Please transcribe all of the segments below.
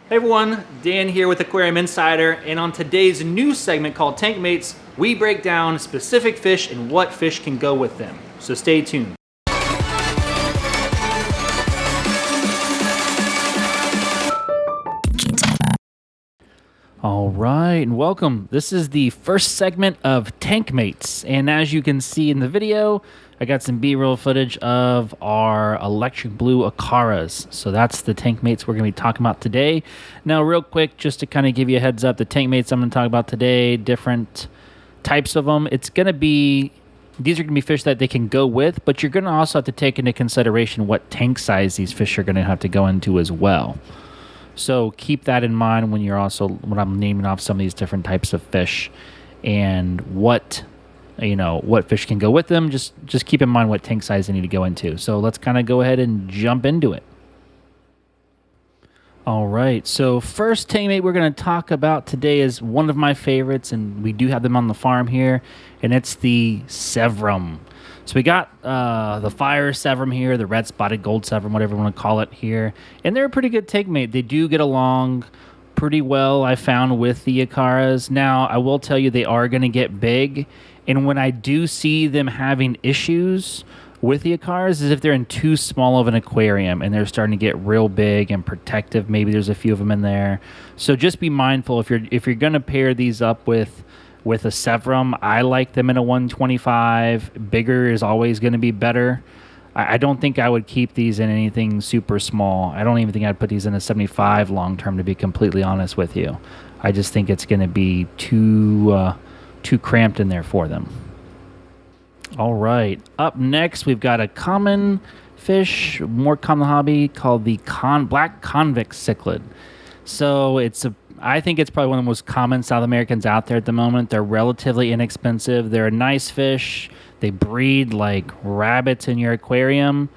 Hey everyone, Dan here with Aquarium Insider, and on today's new segment called Tankmates, we break down specific fish and what fish can go with them. So stay tuned. All right, and welcome. This is the first segment of Tankmates, and as you can see in the video, I got some B-roll footage of our Electric Blue Acaras. So that's the Tankmates we're going to be talking about today. Now, real quick, just to kind of give you a heads up, the Tankmates I'm going to talk about today, different types of them. These are going to be fish that they can go with, but you're going to also have to take into consideration what tank size these fish are going to have to go into as well. So keep that in mind when I'm naming off some of these different types of fish and what fish can go with them. Just keep in mind what tank size they need to go into. So let's kind of go ahead and jump into it. All right, so first tankmate we're going to talk about today is one of my favorites, and we do have them on the farm here, and it's the Severum. So we got the fire Severum here, the red spotted gold Severum, whatever you want to call it here, and they're a pretty good tankmate. They do get along pretty well, I found, with the Acaras. Now, I will tell you they are going to get big, and when I do see them having issues with the Acaras is if they're in too small of an aquarium and they're starting to get real big and protective. Maybe there's a few of them in there. So just be mindful if you're going to pair these up with a Severum. I like them in a 125. Bigger is always going to be better. I don't think I would keep these in anything super small. I don't even think I'd put these in a 75 long term, to be completely honest with you. I just think it's going to be too cramped in there for them. All right, up next we've got a common fish, more common hobby, called the Black Cichlid. So I think it's probably one of the most common South Americans out there at the moment. They're relatively inexpensive. They're a nice fish. They breed like rabbits in your aquarium.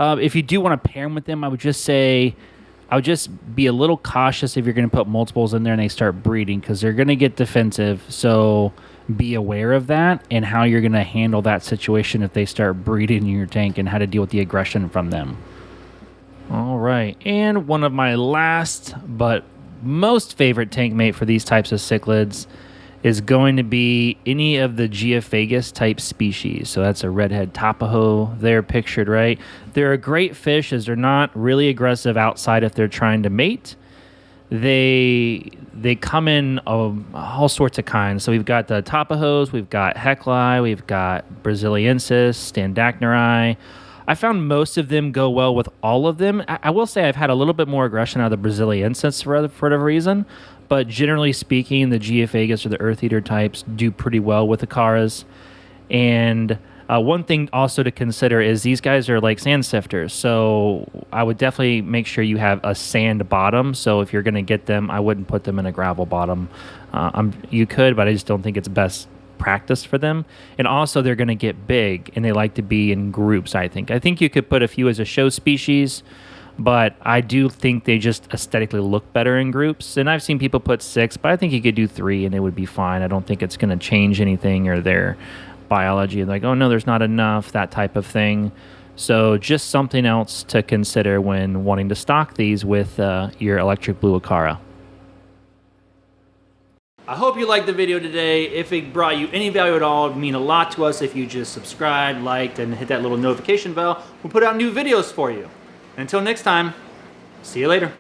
If you do want to pair them with them, I would just be a little cautious if you're going to put multiples in there and they start breeding, because they're going to get defensive. So be aware of that and how you're going to handle that situation if they start breeding in your tank, and how to deal with the aggression from them. All right, and one of my last but most favorite tank mate for these types of cichlids is going to be any of the Geophagus type species. So that's a Redhead Tapaho there pictured, right? They're a great fish as they're not really aggressive outside if they're trying to mate. They come in all sorts of kinds. So we've got the Tapahos, we've got Hecli, we've got Braziliensis, Standachneri. I found most of them go well with all of them. I will say I've had a little bit more aggression out of the Braziliensis for whatever reason, but generally speaking, the Geophagus or the Earth Eater types do pretty well with Acaras. And one thing also to consider is these guys are like sand sifters, so I would definitely make sure you have a sand bottom. So if you're going to get them, I wouldn't put them in a gravel bottom. You could, but I just don't think it's best practice for them. And also they're going to get big, and they like to be in groups. I think you could put a few as a show species, but I do think they just aesthetically look better in groups. And I've seen people put 6, but I think you could do 3 and it would be fine. I don't think it's going to change anything or their biology, like, oh no, there's not enough, that type of thing. So just something else to consider when wanting to stock these with your Electric Blue Acara. I hope you liked the video today. If it brought you any value at all, it would mean a lot to us if you just subscribed, liked, and hit that little notification bell. We'll put out new videos for you. Until next time, see you later.